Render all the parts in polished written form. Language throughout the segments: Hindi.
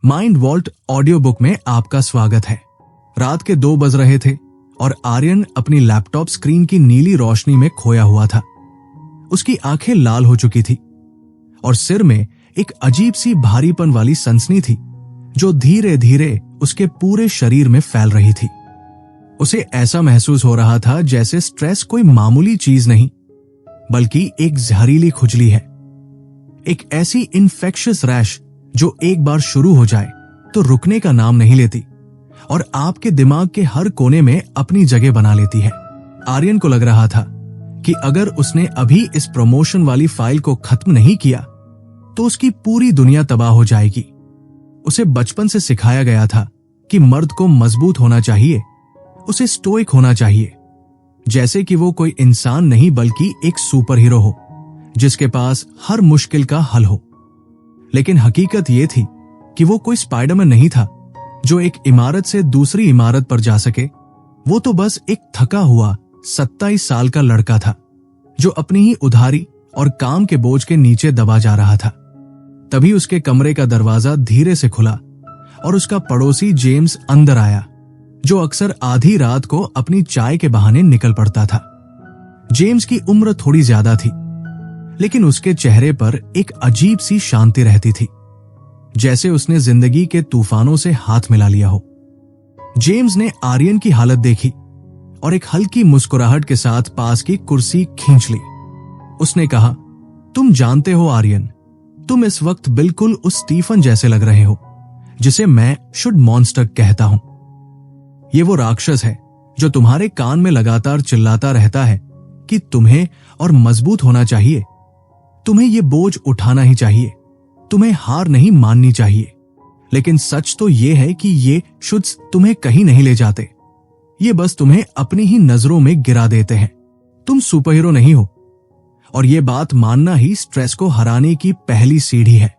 माइंड वॉल्ट ऑडियो बुक में आपका स्वागत है। रात के 2 बज रहे थे और आर्यन अपनी लैपटॉप स्क्रीन की नीली रोशनी में खोया हुआ था। उसकी आंखें लाल हो चुकी थी और सिर में एक अजीब सी भारीपन वाली सनसनी थी जो धीरे धीरे उसके पूरे शरीर में फैल रही थी। उसे ऐसा महसूस हो रहा था जैसे स्ट्रेस कोई मामूली चीज नहीं बल्कि एक जहरीली खुजली है, एक ऐसी इन्फेक्शियस रैश जो एक बार शुरू हो जाए तो रुकने का नाम नहीं लेती और आपके दिमाग के हर कोने में अपनी जगह बना लेती है। आर्यन को लग रहा था कि अगर उसने अभी इस प्रमोशन वाली फाइल को खत्म नहीं किया तो उसकी पूरी दुनिया तबाह हो जाएगी। उसे बचपन से सिखाया गया था कि मर्द को मजबूत होना चाहिए, उसे स्टोइक होना चाहिए, जैसे कि वो कोई इंसान नहीं बल्कि एक सुपर हीरो हो जिसके पास हर मुश्किल का हल हो। लेकिन हकीकत ये थी कि वो कोई स्पाइडरमैन नहीं था जो एक इमारत से दूसरी इमारत पर जा सके। वो तो बस एक थका हुआ 27 साल का लड़का था जो अपनी ही उधारी और काम के बोझ के नीचे दबा जा रहा था। तभी उसके कमरे का दरवाजा धीरे से खुला और उसका पड़ोसी जेम्स अंदर आया, जो अक्सर आधी रात को अपनी चाय के बहाने निकल पड़ता था। जेम्स की उम्र थोड़ी ज्यादा थी, लेकिन उसके चेहरे पर एक अजीब सी शांति रहती थी, जैसे उसने जिंदगी के तूफानों से हाथ मिला लिया हो। जेम्स ने आर्यन की हालत देखी और एक हल्की मुस्कुराहट के साथ पास की कुर्सी खींच ली। उसने कहा, तुम जानते हो आर्यन, तुम इस वक्त बिल्कुल उस स्टीफन जैसे लग रहे हो जिसे मैं शुड मॉन्स्टर कहता हूं। ये वो राक्षस है जो तुम्हारे कान में लगातार चिल्लाता रहता है कि तुम्हें और मजबूत होना चाहिए, तुम्हें ये बोझ उठाना ही चाहिए, तुम्हें हार नहीं माननी चाहिए। लेकिन सच तो ये है कि ये शुड्स तुम्हें कहीं नहीं ले जाते, ये बस तुम्हें अपनी ही नजरों में गिरा देते हैं। तुम सुपरहीरो नहीं हो और ये बात मानना ही स्ट्रेस को हराने की पहली सीढ़ी है।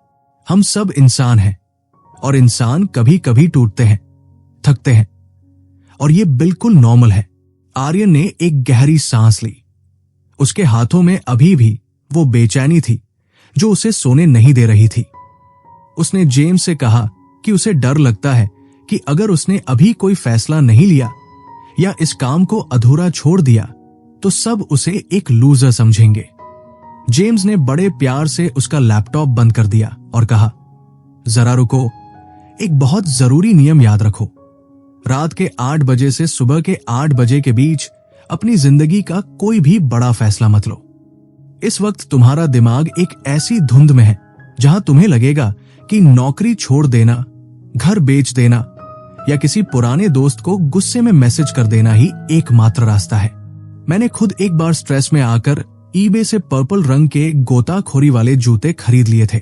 हम सब इंसान हैं और इंसान कभी कभी टूटते हैं, थकते हैं और ये बिल्कुल नॉर्मल है। आर्यन ने एक गहरी सांस ली। उसके हाथों में अभी भी वो बेचैनी थी जो उसे सोने नहीं दे रही थी। उसने जेम्स से कहा कि उसे डर लगता है कि अगर उसने अभी कोई फैसला नहीं लिया या इस काम को अधूरा छोड़ दिया तो सब उसे एक लूजर समझेंगे। जेम्स ने बड़े प्यार से उसका लैपटॉप बंद कर दिया और कहा, जरा रुको, एक बहुत जरूरी नियम याद रखो। रात के 8 बजे से सुबह के 8 बजे के बीच अपनी जिंदगी का कोई भी बड़ा फैसला मत लो। इस वक्त तुम्हारा दिमाग एक ऐसी धुंध में है जहां तुम्हें लगेगा कि नौकरी छोड़ देना, घर बेच देना या किसी पुराने दोस्त को गुस्से में मैसेज कर देना ही एकमात्र रास्ता है। मैंने खुद एक बार स्ट्रेस में आकर ईबे से पर्पल रंग के गोताखोरी वाले जूते खरीद लिए थे,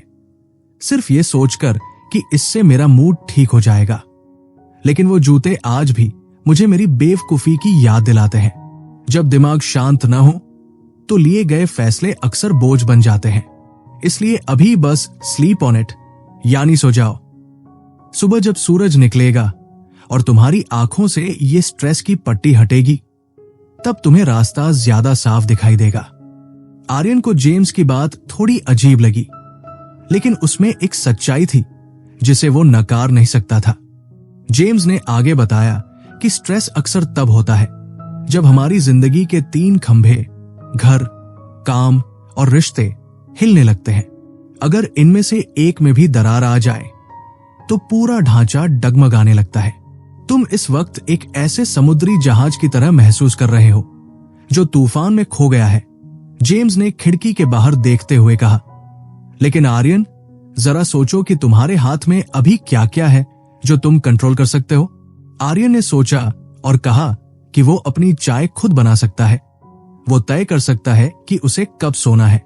सिर्फ ये सोचकर कि इससे मेरा मूड ठीक हो जाएगा। लेकिन वो जूते आज भी मुझे मेरी बेवकूफी की याद दिलाते हैं। जब दिमाग शांत न हो तो लिए गए फैसले अक्सर बोझ बन जाते हैं। इसलिए अभी बस स्लीप ऑन इट, यानी सो जाओ। सुबह जब सूरज निकलेगा और तुम्हारी आंखों से ये स्ट्रेस की पट्टी हटेगी, तब तुम्हें रास्ता ज्यादा साफ दिखाई देगा। आर्यन को जेम्स की बात थोड़ी अजीब लगी, लेकिन उसमें एक सच्चाई थी जिसे वो नकार नहीं सकता था। जेम्स ने आगे बताया कि स्ट्रेस अक्सर तब होता है जब हमारी जिंदगी के 3 खंभे, घर, काम और रिश्ते हिलने लगते हैं। अगर इनमें से एक में भी दरार आ जाए तो पूरा ढांचा डगमगाने लगता है। तुम इस वक्त एक ऐसे समुद्री जहाज की तरह महसूस कर रहे हो जो तूफान में खो गया है, जेम्स ने खिड़की के बाहर देखते हुए कहा। लेकिन आर्यन, जरा सोचो कि तुम्हारे हाथ में अभी क्या क्या है जो तुम कंट्रोल कर सकते हो। आर्यन ने सोचा और कहा कि वो अपनी चाय खुद बना सकता है, वो तय कर सकता है कि उसे कब सोना है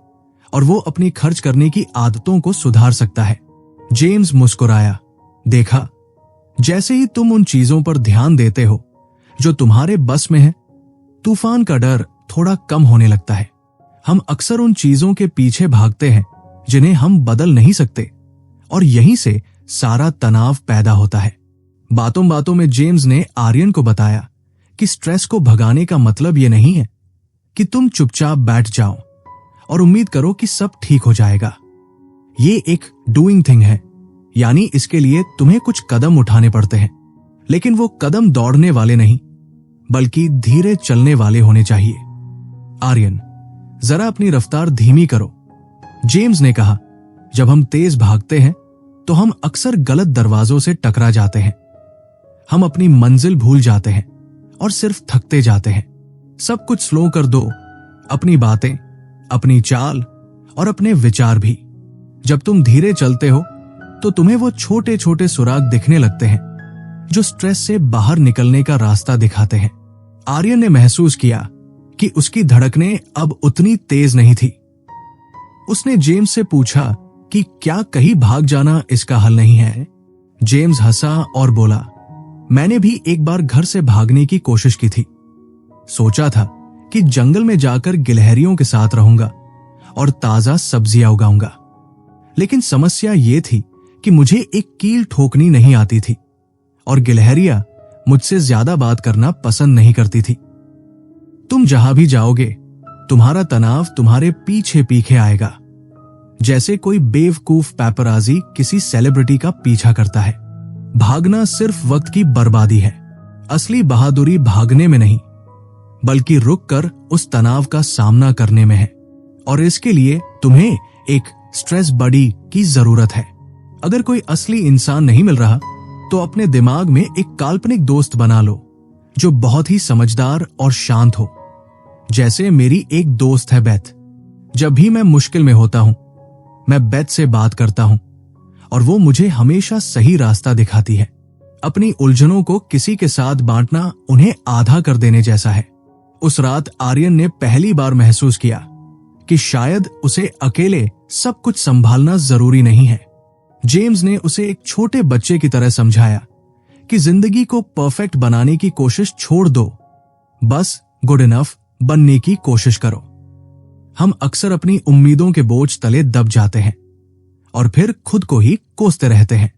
और वो अपनी खर्च करने की आदतों को सुधार सकता है। जेम्स मुस्कुराया। देखा, जैसे ही तुम उन चीजों पर ध्यान देते हो जो तुम्हारे बस में है, तूफान का डर थोड़ा कम होने लगता है। हम अक्सर उन चीजों के पीछे भागते हैं जिन्हें हम बदल नहीं सकते और यहीं से सारा तनाव पैदा होता है। बातों बातों में जेम्स ने आर्यन को बताया कि स्ट्रेस को भगाने का मतलब ये नहीं है कि तुम चुपचाप बैठ जाओ और उम्मीद करो कि सब ठीक हो जाएगा। ये एक डूइंग थिंग है, यानी इसके लिए तुम्हें कुछ कदम उठाने पड़ते हैं, लेकिन वो कदम दौड़ने वाले नहीं बल्कि धीरे चलने वाले होने चाहिए। आर्यन, जरा अपनी रफ्तार धीमी करो। जेम्स ने कहा, जब हम तेज भागते हैं तो हम अक्सर गलत दरवाजों से टकरा जाते हैं। हम अपनी मंजिल भूल जाते हैं और सिर्फ थकते जाते हैं। सब कुछ स्लो कर दो, अपनी बातें, अपनी चाल और अपने विचार भी। जब तुम धीरे चलते हो तो तुम्हें वो छोटे छोटे सुराग दिखने लगते हैं जो स्ट्रेस से बाहर निकलने का रास्ता दिखाते हैं। आर्यन ने महसूस किया कि उसकी धड़कनें अब उतनी तेज नहीं थी। उसने जेम्स से पूछा कि क्या कहीं भाग जाना इसका हल नहीं है। जेम्स हंसा और बोला, मैंने भी एक बार घर से भागने की कोशिश की थी। सोचा था कि जंगल में जाकर गिलहरियों के साथ रहूंगा और ताजा सब्जियां उगाऊंगा, लेकिन समस्या ये थी कि मुझे एक कील ठोकनी नहीं आती थी और गिलहरियां मुझसे ज्यादा बात करना पसंद नहीं करती थी। तुम जहां भी जाओगे, तुम्हारा तनाव तुम्हारे पीछे पीछे आएगा, जैसे कोई बेवकूफ पैपराजी किसी सेलिब्रिटी का पीछा करता है। भागना सिर्फ वक्त की बर्बादी है। असली बहादुरी भागने में नहीं, बल्कि रुककर उस तनाव का सामना करने में है। और इसके लिए तुम्हें एक स्ट्रेस बडी की जरूरत है। अगर कोई असली इंसान नहीं मिल रहा तो अपने दिमाग में एक काल्पनिक दोस्त बना लो जो बहुत ही समझदार और शांत हो। जैसे मेरी एक दोस्त है बेथ। जब भी मैं मुश्किल में होता हूं, मैं बेथ से बात करता हूं और वो मुझे हमेशा सही रास्ता दिखाती है। अपनी उलझनों को किसी के साथ बांटना उन्हें आधा कर देने जैसा है। उस रात आर्यन ने पहली बार महसूस किया कि शायद उसे अकेले सब कुछ संभालना जरूरी नहीं है। जेम्स ने उसे एक छोटे बच्चे की तरह समझाया कि जिंदगी को परफेक्ट बनाने की कोशिश छोड़ दो, बस गुड इनफ बनने की कोशिश करो। हम अक्सर अपनी उम्मीदों के बोझ तले दब जाते हैं और फिर खुद को ही कोसते रहते हैं।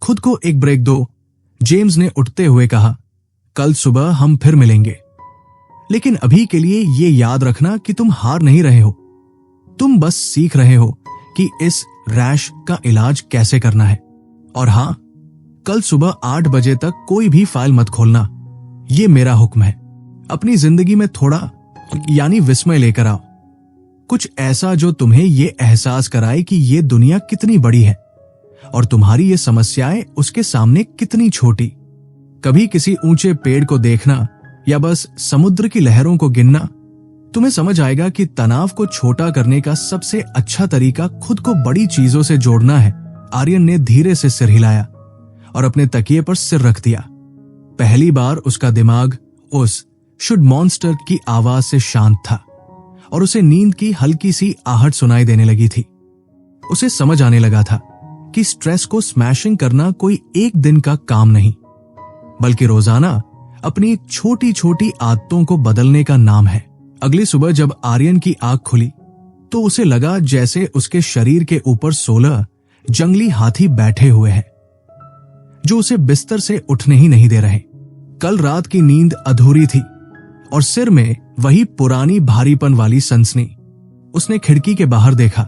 खुद को एक ब्रेक दो। जेम्स ने उठते हुए कहा, कल सुबह हम फिर मिलेंगे, लेकिन अभी के लिए ये याद रखना कि तुम हार नहीं रहे हो। तुम बस सीख रहे हो कि इस रैश का इलाज कैसे करना है। और हां, कल सुबह 8 बजे तक कोई भी फाइल मत खोलना, ये मेरा हुक्म है। अपनी जिंदगी में थोड़ा यानी विस्मय लेकर आओ, कुछ ऐसा जो तुम्हें ये एहसास कराए कि ये दुनिया कितनी बड़ी है और तुम्हारी ये समस्याएं उसके सामने कितनी छोटी। कभी किसी ऊंचे पेड़ को देखना या बस समुद्र की लहरों को गिनना, तुम्हें समझ आएगा कि तनाव को छोटा करने का सबसे अच्छा तरीका खुद को बड़ी चीजों से जोड़ना है। आर्यन ने धीरे से सिर हिलाया और अपने तकिए पर सिर रख दिया। पहली बार उसका दिमाग उस शुड मॉन्स्टर की आवाज से शांत था और उसे नींद की हल्की सी आहट सुनाई देने लगी थी। उसे समझ आने लगा था कि स्ट्रेस को स्मैशिंग करना कोई एक दिन का काम नहीं, बल्कि रोजाना अपनी छोटी छोटी आदतों को बदलने का नाम है। अगली सुबह जब आर्यन की आंख खुली तो उसे लगा जैसे उसके शरीर के ऊपर 16 जंगली हाथी बैठे हुए हैं जो उसे बिस्तर से उठने ही नहीं दे रहे। कल रात की नींद अधूरी थी और सिर में वही पुरानी भारीपन वाली सनसनी। उसने खिड़की के बाहर देखा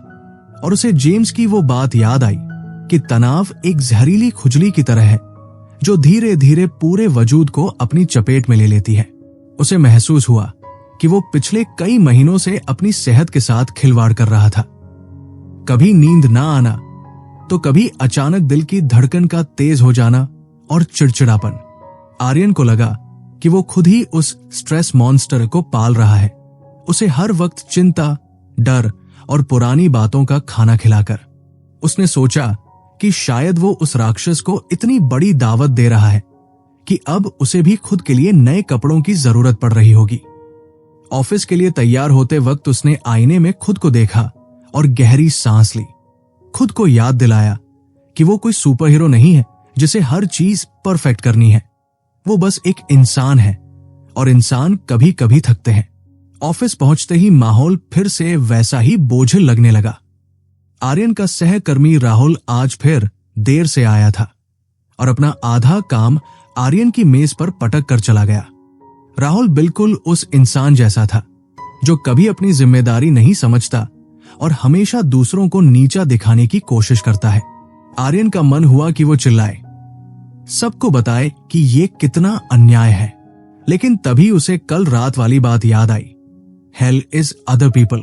और उसे जेम्स की वो बात याद आई कि तनाव एक जहरीली खुजली की तरह है जो धीरे धीरे पूरे वजूद को अपनी चपेट में ले लेती है। उसे महसूस हुआ कि वो पिछले कई महीनों से अपनी सेहत के साथ खिलवाड़ कर रहा था। कभी नींद ना आना तो कभी अचानक दिल की धड़कन का तेज हो जाना और चिड़चिड़ापन। आर्यन को लगा कि वो खुद ही उस स्ट्रेस मॉन्स्टर को पाल रहा है, उसे हर वक्त चिंता, डर और पुरानी बातों का खाना खिलाकर। उसने सोचा कि शायद वो उस राक्षस को इतनी बड़ी दावत दे रहा है कि अब उसे भी खुद के लिए नए कपड़ों की जरूरत पड़ रही होगी। ऑफिस के लिए तैयार होते वक्त उसने आईने में खुद को देखा और गहरी सांस ली। खुद को याद दिलाया कि वो कोई सुपर हीरो नहीं है जिसे हर चीज परफेक्ट करनी है। वो बस एक इंसान है और इंसान कभी कभी थकते हैं। ऑफिस पहुंचते ही माहौल फिर से वैसा ही बोझिल लगने लगा। आर्यन का सहकर्मी राहुल आज फिर देर से आया था और अपना आधा काम आर्यन की मेज पर पटक कर चला गया। राहुल बिल्कुल उस इंसान जैसा था जो कभी अपनी जिम्मेदारी नहीं समझता और हमेशा दूसरों को नीचा दिखाने की कोशिश करता है। आर्यन का मन हुआ कि वो चिल्लाए, सबको बताए कि ये कितना अन्याय है। लेकिन तभी उसे कल रात वाली बात याद आई, हेल इज अदर पीपल।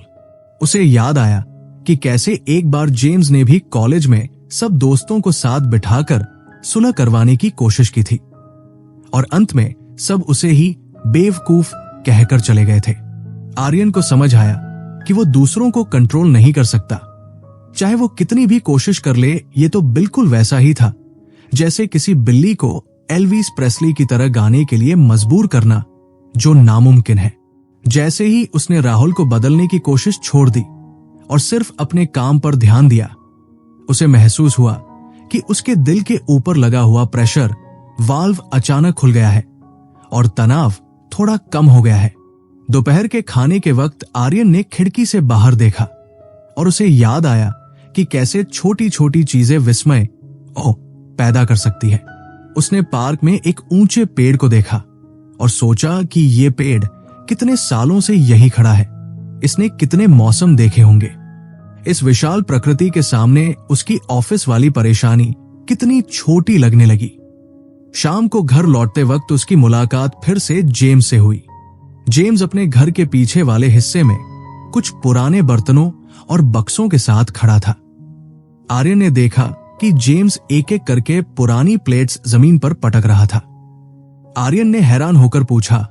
उसे याद आया कि कैसे एक बार जेम्स ने भी कॉलेज में सब दोस्तों को साथ बिठाकर सुलह करवाने की कोशिश की थी और अंत में सब उसे ही बेवकूफ कहकर चले गए थे। आर्यन को समझ आया कि वो दूसरों को कंट्रोल नहीं कर सकता, चाहे वो कितनी भी कोशिश कर ले। ये तो बिल्कुल वैसा ही था जैसे किसी बिल्ली को एल्विस प्रेस्ली की तरह गाने के लिए मजबूर करना, जो नामुमकिन है। जैसे ही उसने राहुल को बदलने की कोशिश छोड़ दी और सिर्फ अपने काम पर ध्यान दिया, उसे महसूस हुआ कि उसके दिल के ऊपर लगा हुआ प्रेशर वाल्व अचानक खुल गया है और तनाव थोड़ा कम हो गया है। दोपहर के खाने के वक्त आर्यन ने खिड़की से बाहर देखा और उसे याद आया कि कैसे छोटी छोटी चीजें विस्मय पैदा कर सकती है। उसने पार्क में एक ऊंचे पेड़ को देखा और सोचा कि ये पेड़ कितने सालों से यही खड़ा है, इसने कितने मौसम देखे होंगे। इस विशाल प्रकृति के सामने उसकी ऑफिस वाली परेशानी कितनी छोटी लगने लगी। शाम को घर लौटते वक्त उसकी मुलाकात फिर से जेम्स से हुई। जेम्स अपने घर के पीछे वाले हिस्से में कुछ पुराने बर्तनों और बक्सों के साथ खड़ा था। आर्यन ने देखा कि जेम्स एक एक करके पुरानी प्लेट्स जमीन पर पटक रहा था। आर्यन ने हैरान होकर पूछा,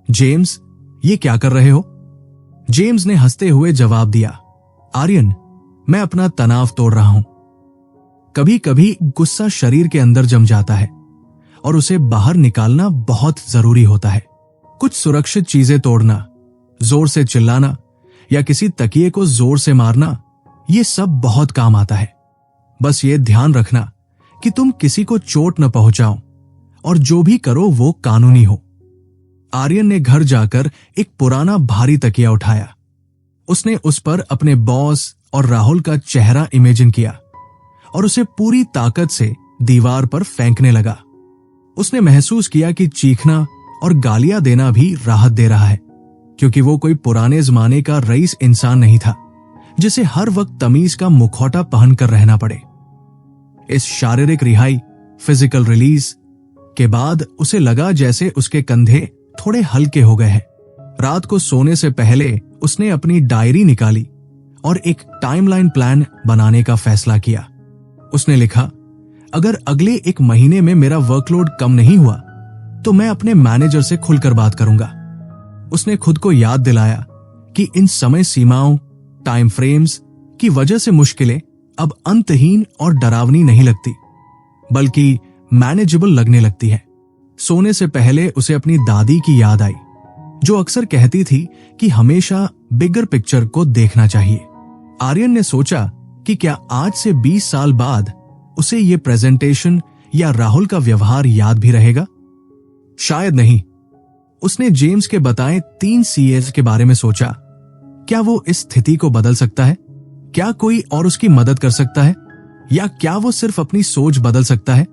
जेम्स, ये क्या कर रहे हो? जेम्स ने हंसते हुए जवाब दिया, आर्यन, मैं अपना तनाव तोड़ रहा हूं। कभी कभी गुस्सा शरीर के अंदर जम जाता है और उसे बाहर निकालना बहुत जरूरी होता है। कुछ सुरक्षित चीजें तोड़ना, जोर से चिल्लाना या किसी तकिए को जोर से मारना, ये सब बहुत काम आता है। बस ये ध्यान रखना कि तुम किसी को चोट न पहुंचाओ और जो भी करो वो कानूनी हो। आर्यन ने घर जाकर एक पुराना भारी तकिया उठाया। उसने उस पर अपने बॉस और राहुल का चेहरा इमेजिन किया और उसे पूरी ताकत से दीवार पर फेंकने लगा। उसने महसूस किया कि चीखना और गालियां देना भी राहत दे रहा है, क्योंकि वो कोई पुराने जमाने का रईस इंसान नहीं था जिसे हर वक्त तमीज का मुखौटा पहनकर रहना पड़े। इस शारीरिक रिहाई, फिजिकल रिलीज के बाद उसे लगा जैसे उसके कंधे थोड़े हल्के हो गए हैं। रात को सोने से पहले उसने अपनी डायरी निकाली और एक टाइमलाइन प्लान बनाने का फैसला किया। उसने लिखा, अगर अगले 1 महीने में मेरा वर्कलोड कम नहीं हुआ तो मैं अपने मैनेजर से खुलकर बात करूंगा। उसने खुद को याद दिलाया कि इन समय सीमाओं, टाइम फ्रेम्स की वजह से मुश्किलें अब अंतहीन और डरावनी नहीं लगती, बल्कि मैनेजेबल लगने लगती है। सोने से पहले उसे अपनी दादी की याद आई, जो अक्सर कहती थी कि हमेशा बिगर पिक्चर को देखना चाहिए। आर्यन ने सोचा कि क्या आज से 20 साल बाद उसे ये प्रेजेंटेशन या राहुल का व्यवहार याद भी रहेगा? शायद नहीं। उसने जेम्स के बताए 3 सीएस के बारे में सोचा। क्या वो इस स्थिति को बदल सकता है? क्या कोई और उसकी मदद कर सकता है? या क्या वो सिर्फ अपनी सोच बदल सकता है?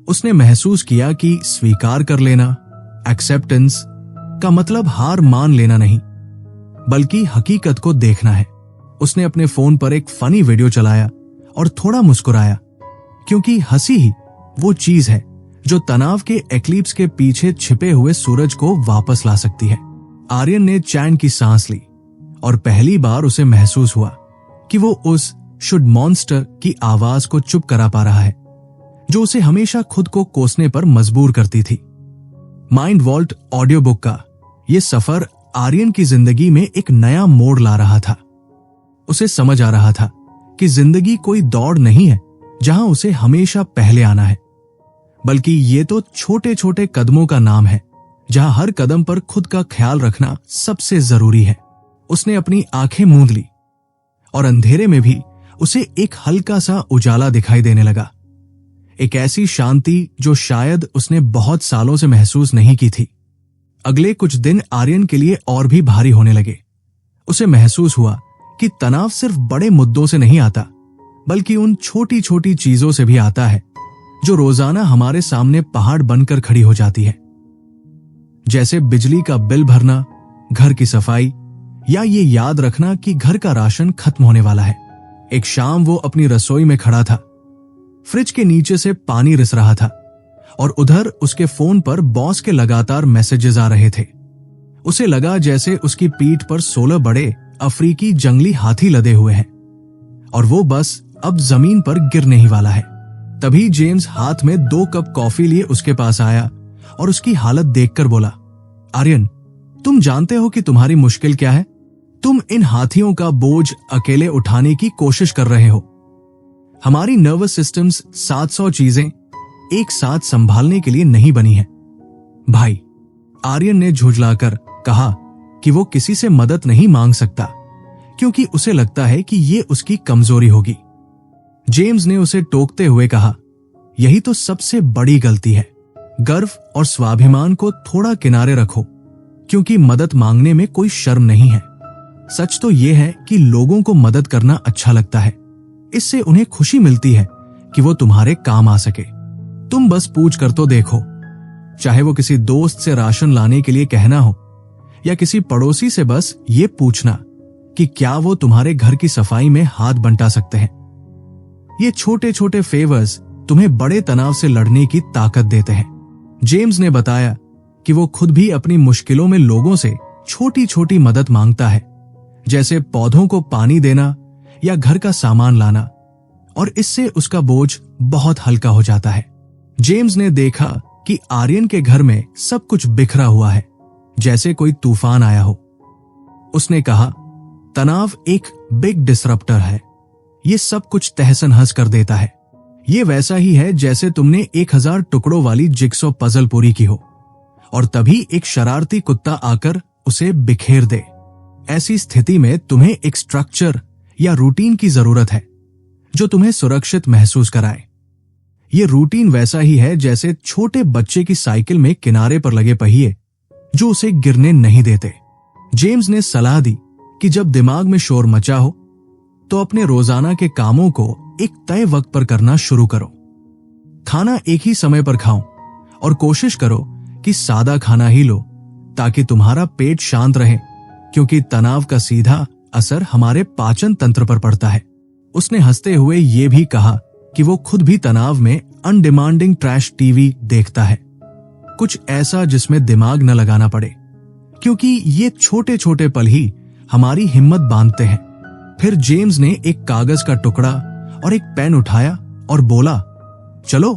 उसने महसूस किया कि स्वीकार कर लेना, एक्सेप्टेंस का मतलब हार मान लेना नहीं, बल्कि हकीकत को देखना है। उसने अपने फोन पर एक फनी वीडियो चलाया और थोड़ा मुस्कुराया, क्योंकि हंसी ही वो चीज है जो तनाव के एक्लिप्स के पीछे छिपे हुए सूरज को वापस ला सकती है। आर्यन ने चैन की सांस ली और पहली बार उसे महसूस हुआ कि वो उस शुड मॉन्स्टर की आवाज को चुप करा पा रहा है, जो उसे हमेशा खुद को कोसने पर मजबूर करती थी। माइंड वॉल्ट ऑडियो बुक का ये सफर आर्यन की जिंदगी में एक नया मोड़ ला रहा था। उसे समझ आ रहा था कि जिंदगी कोई दौड़ नहीं है जहां उसे हमेशा पहले आना है, बल्कि ये तो छोटे छोटे कदमों का नाम है जहां हर कदम पर खुद का ख्याल रखना सबसे जरूरी है। उसने अपनी आंखें मूंद ली और अंधेरे में भी उसे एक हल्का सा उजाला दिखाई देने लगा, एक ऐसी शांति जो शायद उसने बहुत सालों से महसूस नहीं की थी। अगले कुछ दिन आर्यन के लिए और भी भारी होने लगे। उसे महसूस हुआ कि तनाव सिर्फ बड़े मुद्दों से नहीं आता, बल्कि उन छोटी छोटी चीजों से भी आता है जो रोजाना हमारे सामने पहाड़ बनकर खड़ी हो जाती है, जैसे बिजली का बिल भरना, घर की सफाई, या ये याद रखना कि घर का राशन खत्म होने वाला है। एक शाम वो अपनी रसोई में खड़ा था, फ्रिज के नीचे से पानी रिस रहा था और उधर उसके फोन पर बॉस के लगातार मैसेजेस आ रहे थे। उसे लगा जैसे उसकी पीठ पर 16 बड़े अफ्रीकी जंगली हाथी लदे हुए हैं और वो बस अब जमीन पर गिरने ही वाला है। तभी जेम्स हाथ में 2 कप कॉफी लिए उसके पास आया और उसकी हालत देखकर बोला, आर्यन, तुम जानते हो कि तुम्हारी मुश्किल क्या है? तुम इन हाथियों का बोझ अकेले उठाने की कोशिश कर रहे हो। हमारी नर्वस सिस्टम्स 700 चीजें एक साथ संभालने के लिए नहीं बनी है। भाई, आर्यन ने झुंझलाकर कहा कि वो किसी से मदद नहीं मांग सकता क्योंकि उसे लगता है कि ये उसकी कमजोरी होगी। जेम्स ने उसे टोकते हुए कहा, यही तो सबसे बड़ी गलती है। गर्व और स्वाभिमान को थोड़ा किनारे रखो क्योंकि मदद मांगने में कोई शर्म नहीं है। सच तो यह है कि लोगों को मदद करना अच्छा लगता है। इससे उन्हें खुशी मिलती है कि वो तुम्हारे काम आ सके। तुम बस पूछ कर तो देखो, चाहे वो किसी दोस्त से राशन लाने के लिए कहना हो या किसी पड़ोसी से बस ये पूछना कि क्या वो तुम्हारे घर की सफाई में हाथ बंटा सकते हैं। ये छोटे छोटे फेवर्स तुम्हें बड़े तनाव से लड़ने की ताकत देते हैं। जेम्स ने बताया कि वो खुद भी अपनी मुश्किलों में लोगों से छोटी छोटी मदद मांगता है, जैसे पौधों को पानी देना या घर का सामान लाना, और इससे उसका बोझ बहुत हल्का हो जाता है। जेम्स ने देखा कि आर्यन के घर में सब कुछ बिखरा हुआ है, जैसे कोई तूफान आया हो। उसने कहा, तनाव एक बिग डिसरप्टर है। ये सब कुछ तहस नहस कर देता है। ये वैसा ही है जैसे तुमने 1000 टुकड़ों वाली जिग्सॉ पजल पूरी की हो और तभी एक शरारती कुत्ता आकर उसे बिखेर दे। ऐसी स्थिति में तुम्हें एक स्ट्रक्चर या रूटीन की जरूरत है जो तुम्हें सुरक्षित महसूस कराए। ये रूटीन वैसा ही है जैसे छोटे बच्चे की साइकिल में किनारे पर लगे पहिए जो उसे गिरने नहीं देते। जेम्स ने सलाह दी कि जब दिमाग में शोर मचा हो तो अपने रोजाना के कामों को एक तय वक्त पर करना शुरू करो। खाना एक ही समय पर खाओ और कोशिश करो कि सादा खाना ही लो ताकि तुम्हारा पेट शांत रहे, क्योंकि तनाव का सीधा असर हमारे पाचन तंत्र पर पड़ता है। उसने हंसते हुए ये भी कहा कि वो खुद भी तनाव में अनडिमांडिंग ट्रैश टीवी देखता है, कुछ ऐसा जिसमें दिमाग न लगाना पड़े, क्योंकि ये छोटे छोटे पल ही हमारी हिम्मत बांधते हैं। फिर जेम्स ने एक कागज का टुकड़ा और एक पेन उठाया और बोला, चलो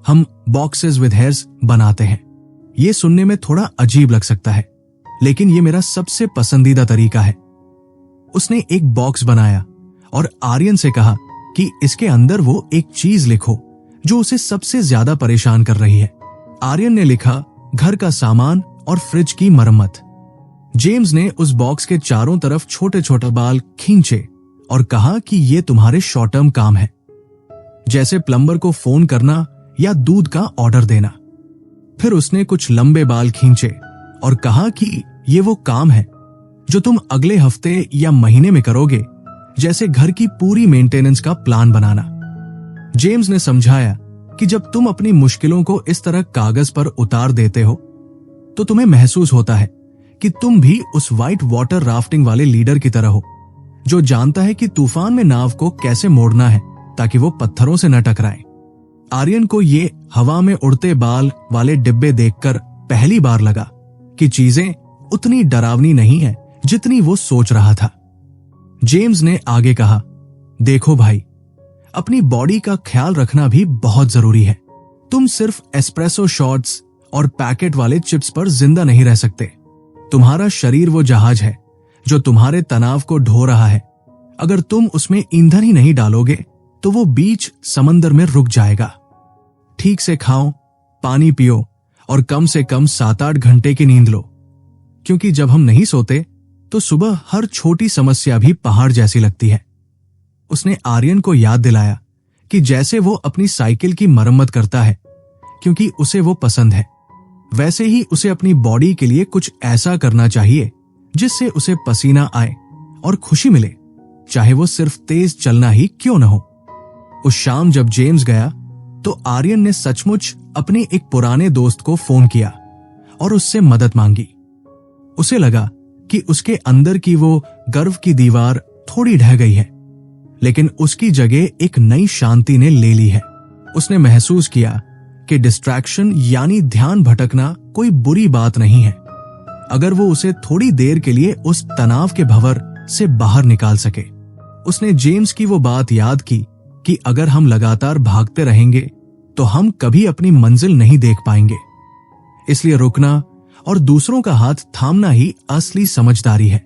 हम बॉक्सेस विद हेयर्स बनाते हैं। ये सुनने में थोड़ा अजीब लग सकता है, लेकिन ये मेरा सबसे पसंदीदा तरीका है। उसने एक बॉक्स बनाया और आर्यन से कहा कि इसके अंदर वो एक चीज लिखो जो उसे सबसे ज्यादा परेशान कर रही है। आर्यन ने लिखा, घर का सामान और फ्रिज की मरम्मत। जेम्स ने उस बॉक्स के चारों तरफ छोटे छोटे बाल खींचे और कहा कि ये तुम्हारे शॉर्ट टर्म काम है, जैसे प्लम्बर को फोन करना या दूध का ऑर्डर देना। फिर उसने कुछ लंबे बाल खींचे और कहा कि ये वो काम है जो तुम अगले हफ्ते या महीने में करोगे, जैसे घर की पूरी मेंटेनेंस का प्लान बनाना। जेम्स ने समझाया कि जब तुम अपनी मुश्किलों को इस तरह कागज पर उतार देते हो तो तुम्हें महसूस होता है कि तुम भी उस व्हाइट वाटर राफ्टिंग वाले लीडर की तरह हो जो जानता है कि तूफान में नाव को कैसे मोड़ना है ताकि वो पत्थरों से न टकराए। आर्यन को ये हवा में उड़ते बाल वाले डिब्बे देखकर पहली बार लगा कि चीजें उतनी डरावनी नहीं है जितनी वो सोच रहा था। जेम्स ने आगे कहा, देखो भाई, अपनी बॉडी का ख्याल रखना भी बहुत जरूरी है। तुम सिर्फ एस्प्रेसो शॉट्स और पैकेट वाले चिप्स पर जिंदा नहीं रह सकते। तुम्हारा शरीर वो जहाज है जो तुम्हारे तनाव को ढो रहा है। अगर तुम उसमें ईंधन ही नहीं डालोगे तो वो बीच समंदर में रुक जाएगा। ठीक से खाओ, पानी पियो और कम से कम 7-8 घंटे की नींद लो, क्योंकि जब हम नहीं सोते तो सुबह हर छोटी समस्या भी पहाड़ जैसी लगती है। उसने आर्यन को याद दिलाया कि जैसे वो अपनी साइकिल की मरम्मत करता है क्योंकि उसे वो पसंद है, वैसे ही उसे अपनी बॉडी के लिए कुछ ऐसा करना चाहिए जिससे उसे पसीना आए और खुशी मिले, चाहे वो सिर्फ तेज चलना ही क्यों न हो। उस शाम जब जेम्स गया तो आर्यन ने सचमुच अपने एक पुराने दोस्त को फोन किया और उससे मदद मांगी। उसे लगा कि उसके अंदर की वो गर्व की दीवार थोड़ी ढह गई है, लेकिन उसकी जगह एक नई शांति ने ले ली है। उसने महसूस किया कि डिस्ट्रैक्शन यानी ध्यान भटकना कोई बुरी बात नहीं है, अगर वो उसे थोड़ी देर के लिए उस तनाव के भंवर से बाहर निकाल सके। उसने जेम्स की वो बात याद की कि अगर हम लगातार भागते रहेंगे तो हम कभी अपनी मंजिल नहीं देख पाएंगे। इसलिए रुकना और दूसरों का हाथ थामना ही असली समझदारी है।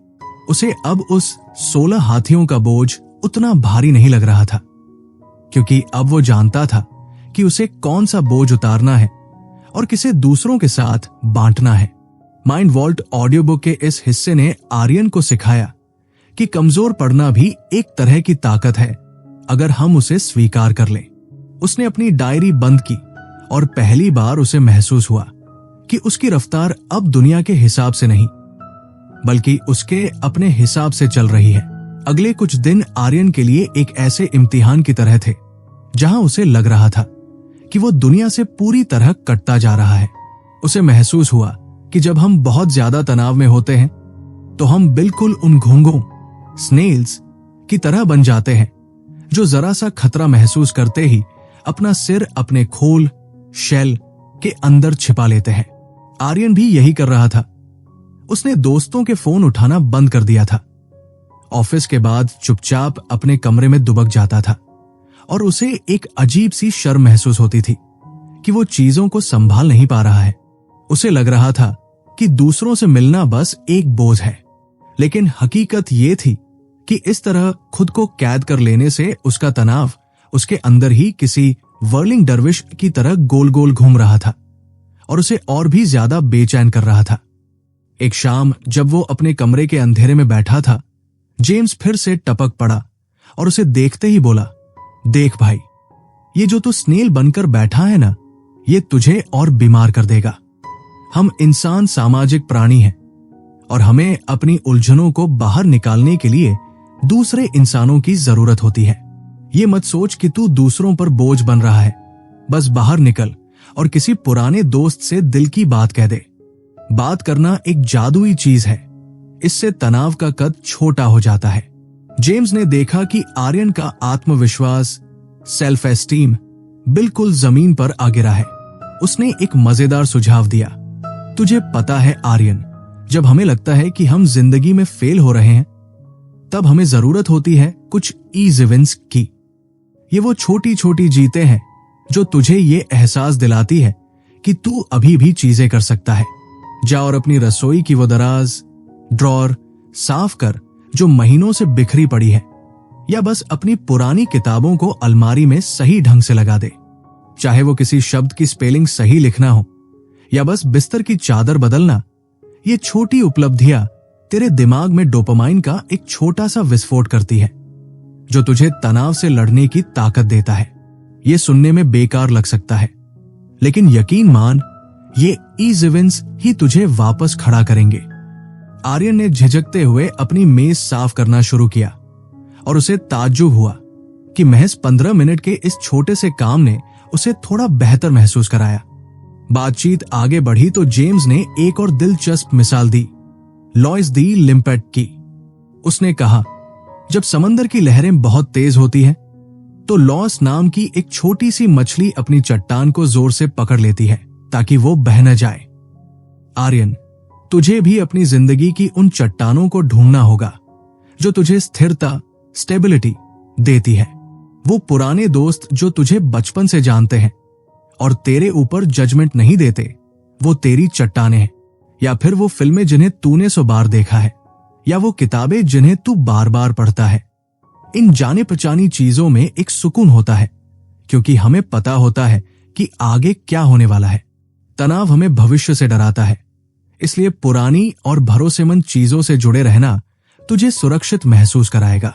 उसे अब उस 16 हाथियों का बोझ उतना भारी नहीं लग रहा था, क्योंकि अब वो जानता था कि उसे कौन सा बोझ उतारना है और किसे दूसरों के साथ बांटना है। माइंड वॉल्ट ऑडियो बुक के इस हिस्से ने आर्यन को सिखाया कि कमजोर पड़ना भी एक तरह की ताकत है, अगर हम उसे स्वीकार कर लें। उसने अपनी डायरी बंद की और पहली बार उसे महसूस हुआ कि उसकी रफ्तार अब दुनिया के हिसाब से नहीं, बल्कि उसके अपने हिसाब से चल रही है। अगले कुछ दिन आर्यन के लिए एक ऐसे इम्तिहान की तरह थे, जहां उसे लग रहा था कि वो दुनिया से पूरी तरह कटता जा रहा है। उसे महसूस हुआ कि जब हम बहुत ज्यादा तनाव में होते हैं तो हम बिल्कुल उन घोंघों, स्नेल्स की तरह बन जाते हैं जो जरा सा खतरा महसूस करते ही अपना सिर अपने खोल, शेल के अंदर छिपा लेते हैं। आर्यन भी यही कर रहा था। उसने दोस्तों के फोन उठाना बंद कर दिया था। ऑफिस के बाद चुपचाप अपने कमरे में दुबक जाता था और उसे एक अजीब सी शर्म महसूस होती थी कि वो चीजों को संभाल नहीं पा रहा है। उसे लग रहा था कि दूसरों से मिलना बस एक बोझ है, लेकिन हकीकत ये थी कि इस तरह खुद को कैद कर लेने से उसका तनाव उसके अंदर ही किसी वर्लिंग डरविश की तरह गोल गोल घूम रहा था और उसे और भी ज्यादा बेचैन कर रहा था। एक शाम जब वो अपने कमरे के अंधेरे में बैठा था, जेम्स फिर से टपक पड़ा और उसे देखते ही बोला, देख भाई, ये जो तू स्नेल बनकर बैठा है ना, ये तुझे और बीमार कर देगा। हम इंसान सामाजिक प्राणी हैं और हमें अपनी उलझनों को बाहर निकालने के लिए दूसरे इंसानों की जरूरत होती है। ये मत सोच कि तू दूसरों पर बोझ बन रहा है। बस बाहर निकल और किसी पुराने दोस्त से दिल की बात कह दे। बात करना एक जादुई चीज है, इससे तनाव का कद छोटा हो जाता है। जेम्स ने देखा कि आर्यन का आत्मविश्वास, सेल्फ एस्टीम बिल्कुल जमीन पर आ गिरा है। उसने एक मजेदार सुझाव दिया, तुझे पता है आर्यन, जब हमें लगता है कि हम जिंदगी में फेल हो रहे हैं, तब हमें जरूरत होती है कुछ ईज इवेंट्स की। ये वो छोटी छोटी जीतें हैं जो तुझे ये एहसास दिलाती है कि तू अभी भी चीजें कर सकता है। जा और अपनी रसोई की वो दराज, ड्रॉर साफ कर जो महीनों से बिखरी पड़ी है, या बस अपनी पुरानी किताबों को अलमारी में सही ढंग से लगा दे। चाहे वो किसी शब्द की स्पेलिंग सही लिखना हो या बस बिस्तर की चादर बदलना, ये छोटी उपलब्धियां तेरे दिमाग में डोपामाइन का एक छोटा सा विस्फोट करती है, जो तुझे तनाव से लड़ने की ताकत देता है। ये सुनने में बेकार लग सकता है, लेकिन यकीन मान, ये ईज इवेंट्स ही तुझे वापस खड़ा करेंगे। आर्यन ने झिझकते हुए अपनी मेज साफ करना शुरू किया और उसे ताज्जुब हुआ कि महज 15 मिनट के इस छोटे से काम ने उसे थोड़ा बेहतर महसूस कराया। बातचीत आगे बढ़ी तो जेम्स ने एक और दिलचस्प मिसाल दी, लॉइस दी लिम्पेट की। उसने कहा, जब समंदर की लहरें बहुत तेज होती हैं, तो लॉस नाम की एक छोटी सी मछली अपनी चट्टान को जोर से पकड़ लेती है ताकि वो बह न जाए। आर्यन, तुझे भी अपनी जिंदगी की उन चट्टानों को ढूंढना होगा जो तुझे स्थिरता, स्टेबिलिटी देती है। वो पुराने दोस्त जो तुझे बचपन से जानते हैं और तेरे ऊपर जजमेंट नहीं देते, वो तेरी चट्टानें हैं। या फिर वो फिल्में जिन्हें तूने 100 बार देखा है, या वो किताबें जिन्हें तू बार बार पढ़ता है। इन जाने पहचानी चीजों में एक सुकून होता है, क्योंकि हमें पता होता है कि आगे क्या होने वाला है। तनाव हमें भविष्य से डराता है, इसलिए पुरानी और भरोसेमंद चीजों से जुड़े रहना तुझे सुरक्षित महसूस कराएगा।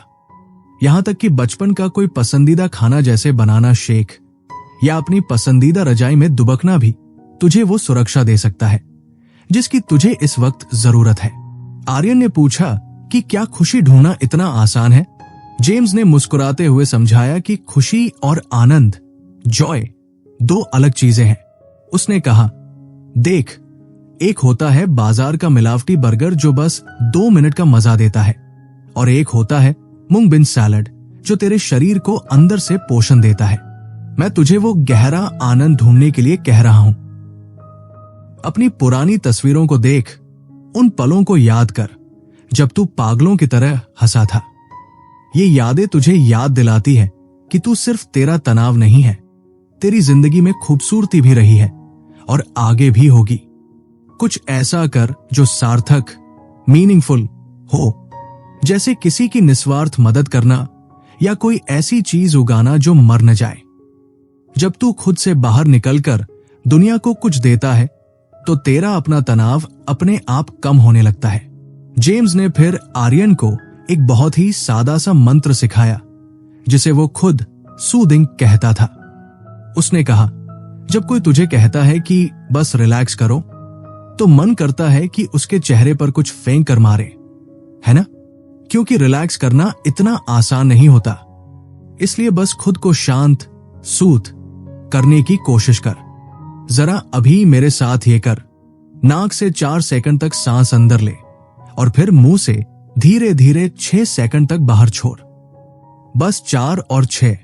यहां तक कि बचपन का कोई पसंदीदा खाना जैसे बनाना शेक या अपनी पसंदीदा रजाई में दुबकना भी तुझे वो सुरक्षा दे सकता है जिसकी तुझे इस वक्त जरूरत है। आर्यन ने पूछा कि क्या खुशी ढूंढना इतना आसान है? जेम्स ने मुस्कुराते हुए समझाया कि खुशी और आनंद, जॉय, 2 अलग चीजें हैं। उसने कहा, देख, एक होता है बाजार का मिलावटी बर्गर जो बस 2 मिनट का मजा देता है, और एक होता है मूंग बीन सैलड जो तेरे शरीर को अंदर से पोषण देता है। मैं तुझे वो गहरा आनंद ढूंढने के लिए कह रहा हूं। अपनी पुरानी तस्वीरों को देख, उन पलों को याद कर जब तू पागलों की तरह हंसा था। ये यादें तुझे याद दिलाती है कि तू सिर्फ तेरा तनाव नहीं है, तेरी जिंदगी में खूबसूरती भी रही है और आगे भी होगी। कुछ ऐसा कर जो सार्थक, मीनिंगफुल हो, जैसे किसी की निस्वार्थ मदद करना या कोई ऐसी चीज उगाना जो मर न जाए। जब तू खुद से बाहर निकलकर दुनिया को कुछ देता है तो तेरा अपना तनाव अपने आप कम होने लगता है। जेम्स ने फिर आर्यन को एक बहुत ही सादा सा मंत्र सिखाया जिसे वो खुद सूदिंग कहता था। उसने कहा, जब कोई तुझे कहता है कि बस रिलैक्स करो, तो मन करता है कि उसके चेहरे पर कुछ फेंक कर मारे, है ना? क्योंकि रिलैक्स करना इतना आसान नहीं होता। इसलिए बस खुद को शांत, सूत करने की कोशिश कर। जरा अभी मेरे साथ ये कर। नाक से 4 सेकंड तक सांस अंदर ले और फिर मुंह से धीरे धीरे 6 सेकंड तक बाहर छोड़। बस 4 और 6।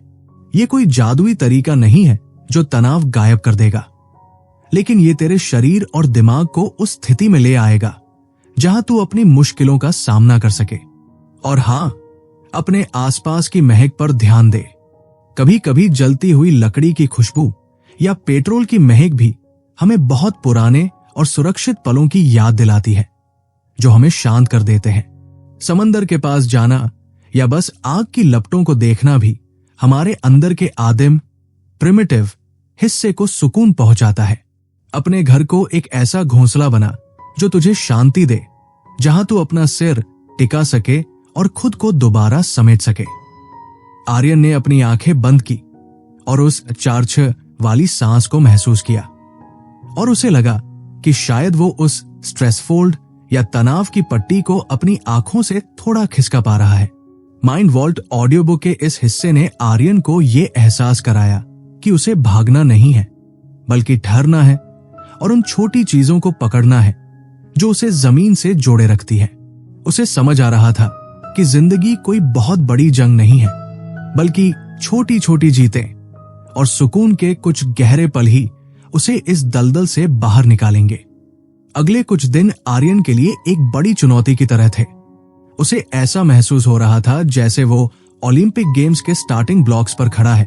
ये कोई जादुई तरीका नहीं है जो तनाव गायब कर देगा, लेकिन ये तेरे शरीर और दिमाग को उस स्थिति में ले आएगा जहां तू अपनी मुश्किलों का सामना कर सके। और हां, अपने आसपास की महक पर ध्यान दे। कभी कभी जलती हुई लकड़ी की खुशबू या पेट्रोल की महक भी हमें बहुत पुराने और सुरक्षित पलों की याद दिलाती है जो हमें शांत कर देते हैं। समंदर के पास जाना या बस आग की लपटों को देखना भी हमारे अंदर के आदिम, प्रिमिटिव हिस्से को सुकून पहुंचाता है। अपने घर को एक ऐसा घोंसला बना जो तुझे शांति दे, जहां तू अपना सिर टिका सके और खुद को दोबारा समेट सके। आर्यन ने अपनी आंखें बंद की और उस 4-6 वाली सांस को महसूस किया और उसे लगा कि शायद वो उस स्ट्रेस फोल्ड या तनाव की पट्टी को अपनी आंखों से थोड़ा खिसका पा रहा है। माइंड वॉल्ट ऑडियो बुक के इस हिस्से ने आर्यन को यह एहसास कराया कि उसे भागना नहीं है, बल्कि ठहरना है और उन छोटी चीजों को पकड़ना है जो उसे जमीन से जोड़े रखती है। उसे समझ आ रहा था कि जिंदगी कोई बहुत बड़ी जंग नहीं है, बल्कि छोटी छोटी जीतें और सुकून के कुछ गहरे पल ही उसे इस दलदल से बाहर निकालेंगे। अगले कुछ दिन आर्यन के लिए एक बड़ी चुनौती की तरह थे। उसे ऐसा महसूस हो रहा था जैसे वो ओलंपिक गेम्स के स्टार्टिंग ब्लॉक्स पर खड़ा है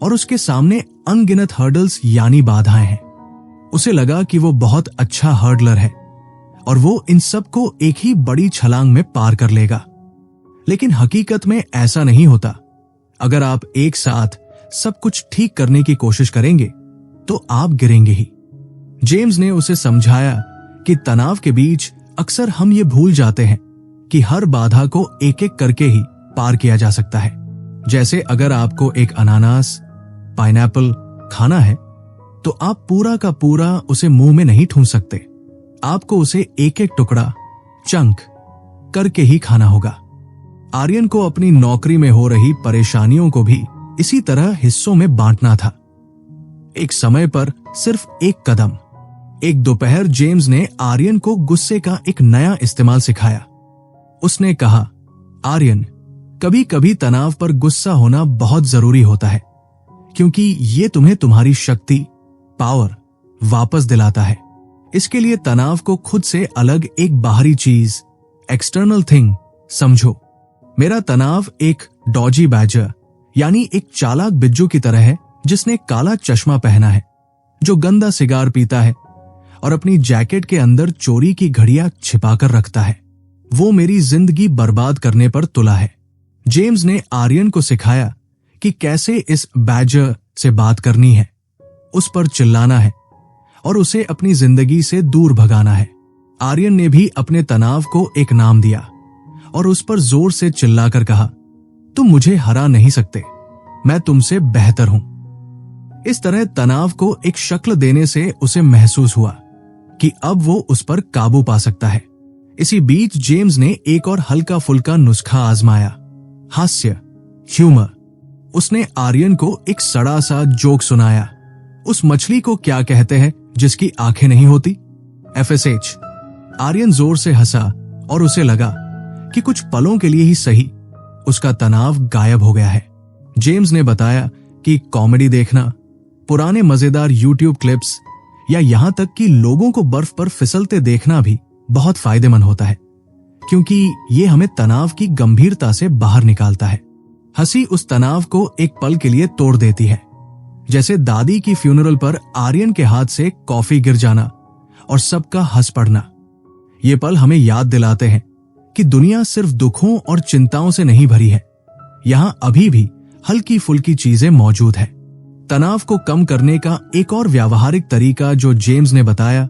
और उसके सामने अनगिनत हर्डल्स यानी बाधाएं हैं। उसे लगा कि वो बहुत अच्छा हर्डलर है और वो इन सब को एक ही बड़ी छलांग में पार कर लेगा। लेकिन हकीकत में ऐसा नहीं होता। अगर आप एक साथ सब कुछ ठीक करने की कोशिश करेंगे तो आप गिरेंगे ही। जेम्स ने उसे समझाया कि तनाव के बीच अक्सर हम ये भूल जाते हैं कि हर बाधा को एक एक करके ही पार किया जा सकता है। जैसे अगर आपको एक अनानास, पाइनएप्पल खाना है तो आप पूरा का पूरा उसे मुंह में नहीं ठूंस सकते। आपको उसे एक एक टुकड़ा, चंक करके ही खाना होगा। आर्यन को अपनी नौकरी में हो रही परेशानियों को भी इसी तरह हिस्सों में बांटना था। एक समय पर सिर्फ एक कदम। एक दोपहर जेम्स ने आर्यन को गुस्से का एक नया इस्तेमाल सिखाया। उसने कहा, आर्यन, कभी कभी तनाव पर गुस्सा होना बहुत जरूरी होता है, क्योंकि ये तुम्हें तुम्हारी शक्ति, पावर वापस दिलाता है। इसके लिए तनाव को खुद से अलग एक बाहरी चीज, एक्सटर्नल थिंग समझो। मेरा तनाव एक डॉजी बैजर यानी एक चालाक बिज्जू की तरह है जिसने काला चश्मा पहना है, जो गंदा सिगार पीता है और अपनी जैकेट के अंदर चोरी की घड़ियां छिपाकर रखता है। वो मेरी जिंदगी बर्बाद करने पर तुला है। जेम्स ने आर्यन को सिखाया कि कैसे इस बैजर से बात करनी है, उस पर चिल्लाना है और उसे अपनी जिंदगी से दूर भगाना है। आर्यन ने भी अपने तनाव को एक नाम दिया और उस पर जोर से चिल्लाकर कहा, तुम मुझे हरा नहीं सकते, मैं तुमसे बेहतर हूं। इस तरह तनाव को एक शक्ल देने से उसे महसूस हुआ कि अब वो उस पर काबू पा सकता है। इसी बीच जेम्स ने एक और हल्का फुल्का नुस्खा आजमाया, हास्य, ह्यूमर। उसने आर्यन को एक सड़ा सा जोक सुनाया। उस मछली को क्या कहते हैं जिसकी आंखें नहीं होती? FSH। आर्यन जोर से हंसा और उसे लगा कि कुछ पलों के लिए ही सही उसका तनाव गायब हो गया है। जेम्स ने बताया कि कॉमेडी देखना, पुराने मजेदार यूट्यूब क्लिप्स या यहां तक कि लोगों को बर्फ पर फिसलते देखना भी बहुत फायदेमंद होता है, क्योंकि ये हमें तनाव की गंभीरता से बाहर निकालता है। हंसी उस तनाव को एक पल के लिए तोड़ देती है, जैसे दादी की फ्यूनरल पर आर्यन के हाथ से कॉफी गिर जाना और सबका हंस पड़ना। ये पल हमें याद दिलाते हैं कि दुनिया सिर्फ दुखों और चिंताओं से नहीं भरी है। यहां अभी भी हल्की फुल्की चीजें मौजूद है। तनाव को कम करने का एक और व्यावहारिक तरीका जो जेम्स ने बताया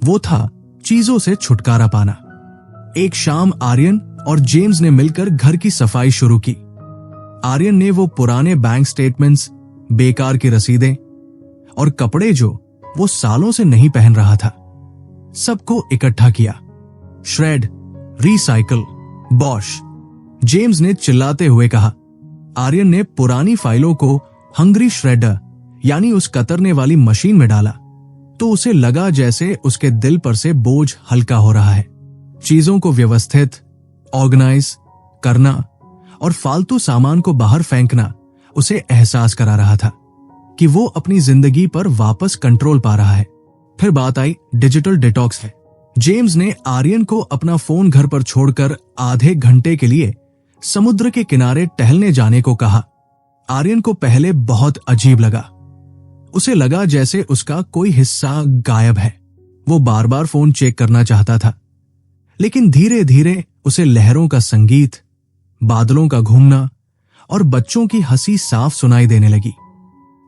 वो था चीजों से छुटकारा पाना। एक शाम आर्यन और जेम्स ने मिलकर घर की सफाई शुरू की। आर्यन ने वो पुराने बैंक स्टेटमेंट्स, बेकार की रसीदें और कपड़े जो वो सालों से नहीं पहन रहा था, सबको इकट्ठा किया। श्रेड, रिसाइकल, बॉश, जेम्स ने चिल्लाते हुए कहा। आर्यन ने पुरानी फाइलों को हंग्री श्रेडर यानी उस कतरने वाली मशीन में डाला तो उसे लगा जैसे उसके दिल पर से बोझ हल्का हो रहा है। चीजों को व्यवस्थित, ऑर्गेनाइज करना और फालतू सामान को बाहर फेंकना उसे एहसास करा रहा था कि वो अपनी जिंदगी पर वापस कंट्रोल पा रहा है। फिर बात आई डिजिटल डिटॉक्स है। जेम्स ने आर्यन को अपना फोन घर पर छोड़कर आधे घंटे के लिए समुद्र के किनारे टहलने जाने को कहा। आर्यन को पहले बहुत अजीब लगा। उसे लगा जैसे उसका कोई हिस्सा गायब है। वो बार बार फोन चेक करना चाहता था, लेकिन धीरे धीरे उसे लहरों का संगीत, बादलों का घूमना और बच्चों की हंसी साफ सुनाई देने लगी।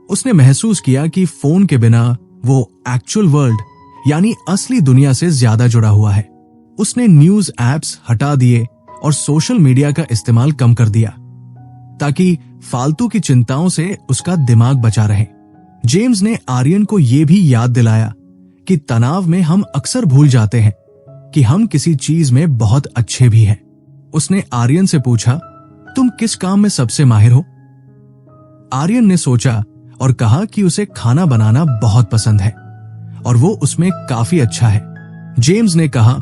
उसने महसूस किया कि फोन के बिना वो एक्चुअल वर्ल्ड यानी असली दुनिया से ज्यादा जुड़ा हुआ है। उसने न्यूज एप्स हटा दिए और सोशल मीडिया का इस्तेमाल कम कर दिया ताकि फालतू की चिंताओं से उसका दिमाग बचा रहे। जेम्स ने आर्यन को यह भी याद दिलाया कि तनाव में हम अक्सर भूल जाते हैं कि हम किसी चीज में बहुत अच्छे भी हैं। उसने आर्यन से पूछा, तुम किस काम में सबसे माहिर हो? आर्यन ने सोचा और कहा कि उसे खाना बनाना बहुत पसंद है और वो उसमें काफी अच्छा है। जेम्स ने कहा,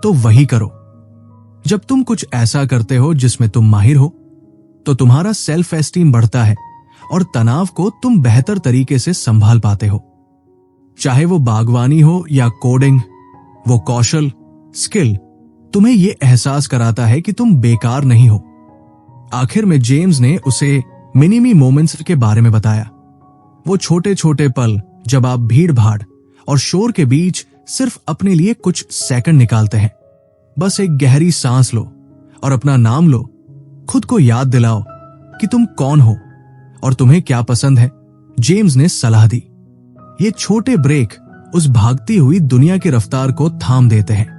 तो वही करो। जब तुम कुछ ऐसा करते हो जिसमें तुम माहिर हो तो तुम्हारा सेल्फ एस्टीम बढ़ता है और तनाव को तुम बेहतर तरीके से संभाल पाते हो। चाहे वो बागवानी हो या कोडिंग, वो कौशल, स्किल तुम्हें ये एहसास कराता है कि तुम बेकार नहीं हो। आखिर में जेम्स ने उसे मिनिमी मोमेंट्स के बारे में बताया। वो छोटे छोटे पल जब आप भीड़ भाड़ और शोर के बीच सिर्फ अपने लिए कुछ सेकंड निकालते हैं। बस एक गहरी सांस लो और अपना नाम लो। खुद को याद दिलाओ कि तुम कौन हो और तुम्हें क्या पसंद है। जेम्स ने सलाह दी। ये छोटे ब्रेक उस भागती हुई दुनिया की रफ्तार को थाम देते हैं।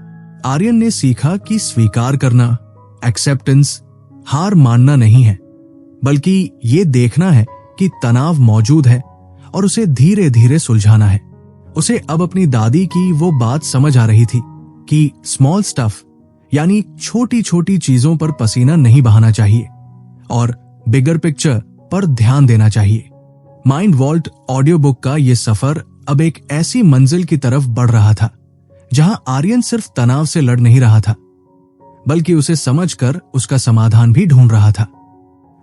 आर्यन ने सीखा कि स्वीकार करना, एक्सेप्टेंस, हार मानना नहीं है, बल्कि ये देखना है कि तनाव मौजूद है और उसे धीरे धीरे सुलझाना है। उसे अब अपनी दादी की वो बात समझ आ रही थी कि स्मॉल स्टफ यानी छोटी छोटी चीजों पर पसीना नहीं बहाना चाहिए और बिगर पिक्चर पर ध्यान देना चाहिए। माइंड वॉल्ट ऑडियो बुक का ये सफर अब एक ऐसी मंजिल की तरफ बढ़ रहा था जहां आर्यन सिर्फ तनाव से लड़ नहीं रहा था, बल्कि उसे समझकर उसका समाधान भी ढूंढ रहा था।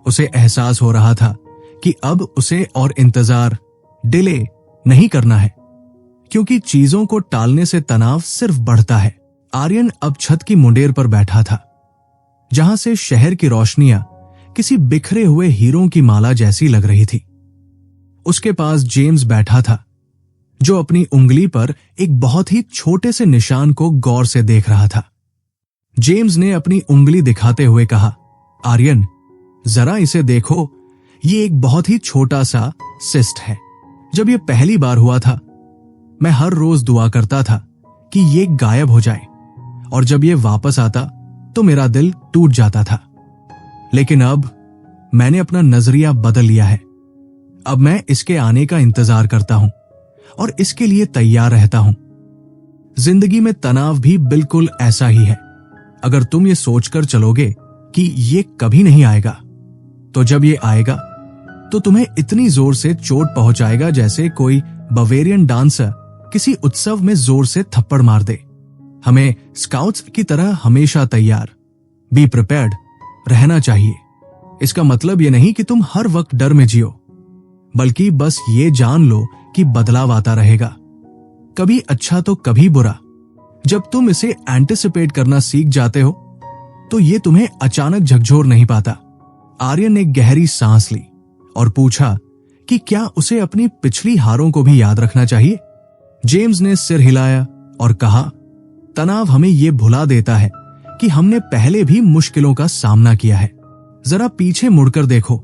उसे एहसास हो रहा था कि अब उसे और इंतजार, डिले नहीं करना है, क्योंकि चीजों को टालने से तनाव सिर्फ बढ़ता है। आर्यन अब छत की मुंडेर पर बैठा था, जहां से शहर की रोशनियां किसी बिखरे हुए हीरों की माला जैसी लग रही थी। उसके पास जेम्स बैठा था, जो अपनी उंगली पर एक बहुत ही छोटे से निशान को गौर से देख रहा था। जेम्स ने अपनी उंगली दिखाते हुए कहा, आर्यन, जरा इसे देखो, ये एक बहुत ही छोटा सा सिस्ट है। जब ये पहली बार हुआ था, मैं हर रोज दुआ करता था कि ये गायब हो जाए, और जब ये वापस आता तो मेरा दिल टूट जाता था। लेकिन अब मैंने अपना नजरिया बदल लिया है। अब मैं इसके आने का इंतजार करता हूं और इसके लिए तैयार रहता हूं। जिंदगी में तनाव भी बिल्कुल ऐसा ही है। अगर तुम ये सोचकर चलोगे कि ये कभी नहीं आएगा, तो जब ये आएगा तो तुम्हें इतनी जोर से चोट पहुंचाएगा जैसे कोई बवेरियन डांसर किसी उत्सव में जोर से थप्पड़ मार दे। हमें स्काउट्स की तरह हमेशा तैयार, बी प्रिपेयर्ड रहना चाहिए। इसका मतलब यह नहीं कि तुम हर वक्त डर में जियो, बल्कि बस ये जान लो कि बदलाव आता रहेगा, कभी अच्छा तो कभी बुरा। जब तुम इसे एंटिसिपेट करना सीख जाते हो तो ये तुम्हें अचानक झकझोर नहीं पाता। आर्यन ने गहरी सांस ली और पूछा कि क्या उसे अपनी पिछली हारों को भी याद रखना चाहिए। जेम्स ने सिर हिलाया और कहा, तनाव हमें यह भुला देता है कि हमने पहले भी मुश्किलों का सामना किया है। जरा पीछे मुड़कर देखो,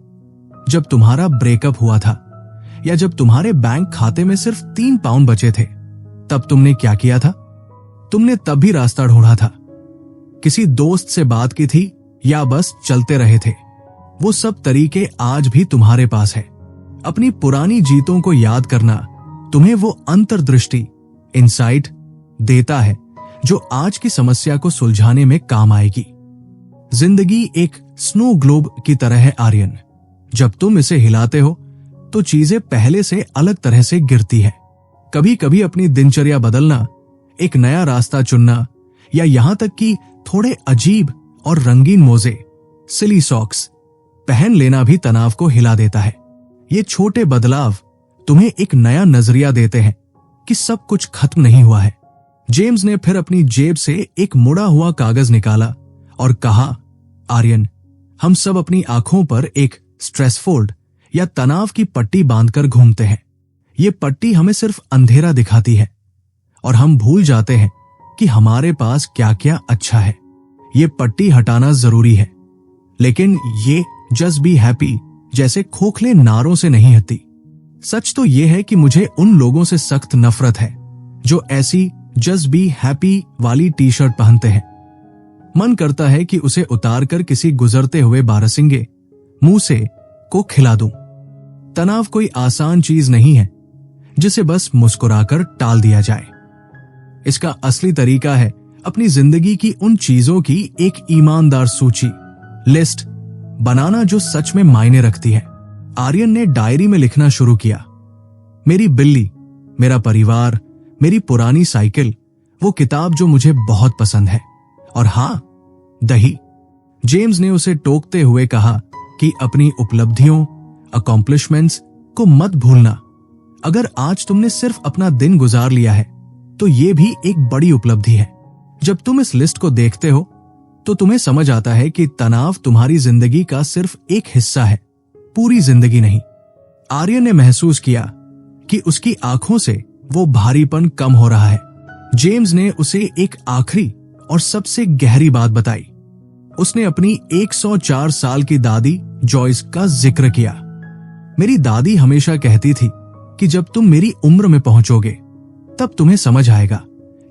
जब तुम्हारा ब्रेकअप हुआ था या जब तुम्हारे बैंक खाते में सिर्फ 3 पाउंड बचे थे, तब तुमने क्या किया था? तुमने तब भी रास्ता ढूंढा था, किसी दोस्त से बात की थी या बस चलते रहे थे। वो सब तरीके आज भी तुम्हारे पास है। अपनी पुरानी जीतों को याद करना तुम्हें वो अंतर्दृष्टि, इंसाइट देता है जो आज की समस्या को सुलझाने में काम आएगी। जिंदगी एक स्नो ग्लोब की तरह है आर्यन। जब तुम इसे हिलाते हो तो चीजें पहले से अलग तरह से गिरती है। कभी कभी अपनी दिनचर्या बदलना, एक नया रास्ता चुनना या यहां तक कि थोड़े अजीब और रंगीन मोजे, सिली सॉक्स पहन लेना भी तनाव को हिला देता है। ये छोटे बदलाव तुम्हें एक नया नजरिया देते हैं कि सब कुछ खत्म नहीं हुआ है। जेम्स ने फिर अपनी जेब से एक मुड़ा हुआ कागज निकाला और कहा, आर्यन, हम सब अपनी आंखों पर एक स्ट्रेस फोल्ड या तनाव की पट्टी बांधकर घूमते हैं। ये पट्टी हमें सिर्फ अंधेरा दिखाती है और हम भूल जाते हैं कि हमारे पास क्या क्या अच्छा है। ये पट्टी हटाना जरूरी है, लेकिन ये जस्ट बी हैप्पी जैसे खोखले नारों से नहीं हटती। सच तो यह है कि मुझे उन लोगों से सख्त नफरत है जो ऐसी जस्ट बी हैप्पी वाली टी शर्ट पहनते हैं। मन करता है कि उसे उतारकर किसी गुजरते हुए बारहसिंगे मूसे को खिला दूं। तनाव कोई आसान चीज नहीं है जिसे बस मुस्कुराकर टाल दिया जाए। इसका असली तरीका है अपनी जिंदगी की उन चीजों की एक ईमानदार सूची, लिस्ट बनाना जो सच में मायने रखती है। आर्यन ने डायरी में लिखना शुरू किया, मेरी बिल्ली, मेरा परिवार, मेरी पुरानी साइकिल, वो किताब जो मुझे बहुत पसंद है, और हां, दही। जेम्स ने उसे टोकते हुए कहा कि अपनी उपलब्धियों, अकॉम्प्लिशमेंट्स को मत भूलना। अगर आज तुमने सिर्फ अपना दिन गुजार लिया है तो ये भी एक बड़ी उपलब्धि है। जब तुम इस लिस्ट को देखते हो तो तुम्हें समझ आता है कि तनाव तुम्हारी जिंदगी का सिर्फ एक हिस्सा है, पूरी जिंदगी नहीं। आर्यन ने महसूस किया कि उसकी आंखों से वो भारीपन कम हो रहा है। जेम्स ने उसे एक आखिरी और सबसे गहरी बात बताई। उसने अपनी 104 साल की दादी जॉयस का जिक्र किया। मेरी दादी हमेशा कहती थी कि जब तुम मेरी उम्र में पहुंचोगे तब तुम्हें समझ आएगा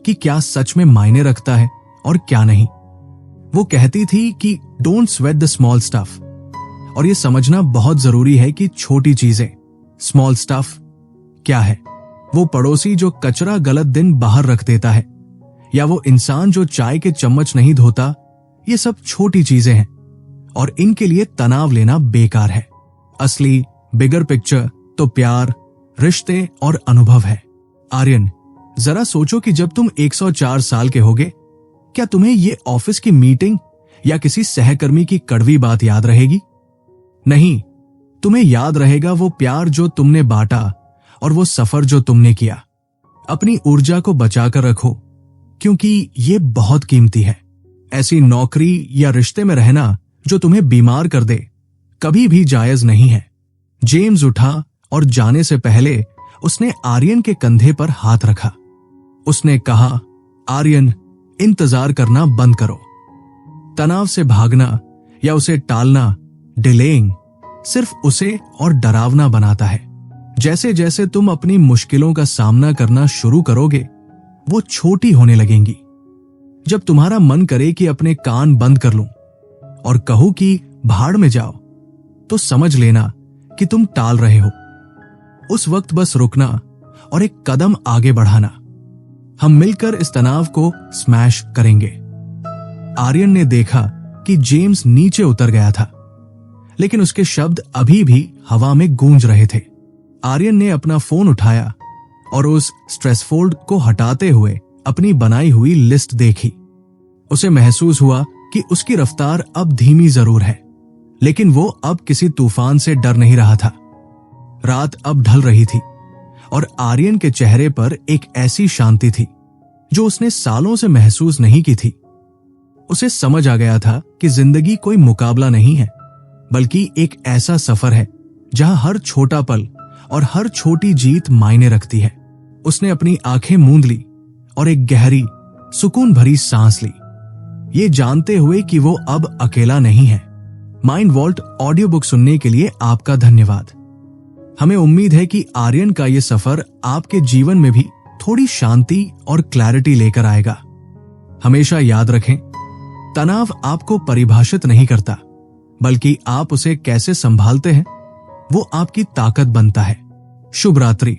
कि क्या सच में मायने रखता है और क्या नहीं। वो कहती थी कि don't sweat the small stuff, और ये समझना बहुत जरूरी है कि छोटी चीजें, स्मॉल स्टफ क्या है। वो पड़ोसी जो कचरा गलत दिन बाहर रख देता है, या वो इंसान जो चाय के चम्मच नहीं धोता, ये सब छोटी चीजें हैं और इनके लिए तनाव लेना बेकार है। असली बिगर पिक्चर तो प्यार, रिश्ते और अनुभव है। आर्यन, जरा सोचो कि जब तुम 104 साल के होगे, क्या तुम्हें ये ऑफिस की मीटिंग या किसी सहकर्मी की कड़वी बात याद रहेगी? नहीं, तुम्हें याद रहेगा वो प्यार जो तुमने बांटा और वो सफर जो तुमने किया। अपनी ऊर्जा को बचाकर रखो, क्योंकि ये बहुत कीमती है। ऐसी नौकरी या रिश्ते में रहना जो तुम्हें बीमार कर दे, कभी भी जायज नहीं है। जेम्स उठा और जाने से पहले उसने आर्यन के कंधे पर हाथ रखा। उसने कहा, आर्यन, इंतजार करना बंद करो। तनाव से भागना या उसे टालना, डिलेइंग, सिर्फ उसे और डरावना बनाता है। जैसे जैसे तुम अपनी मुश्किलों का सामना करना शुरू करोगे, वो छोटी होने लगेंगी। जब तुम्हारा मन करे कि अपने कान बंद कर लूं और कहूं कि भाड़ में जाओ, तो समझ लेना कि तुम टाल रहे हो। उस वक्त बस रुकना और एक कदम आगे बढ़ाना। हम मिलकर इस तनाव को स्मैश करेंगे। आर्यन ने देखा कि जेम्स नीचे उतर गया था, लेकिन उसके शब्द अभी भी हवा में गूंज रहे थे। आर्यन ने अपना फोन उठाया और उस स्ट्रेस फोल्ड को हटाते हुए अपनी बनाई हुई लिस्ट देखी। उसे महसूस हुआ कि उसकी रफ्तार अब धीमी जरूर है, लेकिन वो अब किसी तूफान से डर नहीं रहा था। रात अब ढल रही थी और आर्यन के चेहरे पर एक ऐसी शांति थी जो उसने सालों से महसूस नहीं की थी। उसे समझ आ गया था कि जिंदगी कोई मुकाबला नहीं है, बल्कि एक ऐसा सफर है जहां हर छोटा पल और हर छोटी जीत मायने रखती है। उसने अपनी आंखें मूंद ली और एक गहरी, सुकून भरी सांस ली, ये जानते हुए कि वो अब अकेला नहीं है। माइंड वॉल्ट ऑडियो बुक सुनने के लिए आपका धन्यवाद। हमें उम्मीद है कि आर्यन का ये सफर आपके जीवन में भी थोड़ी शांति और क्लैरिटी लेकर आएगा। हमेशा याद रखें, तनाव आपको परिभाषित नहीं करता, बल्कि आप उसे कैसे संभालते हैं वो आपकी ताकत बनता है। शुभ रात्रि।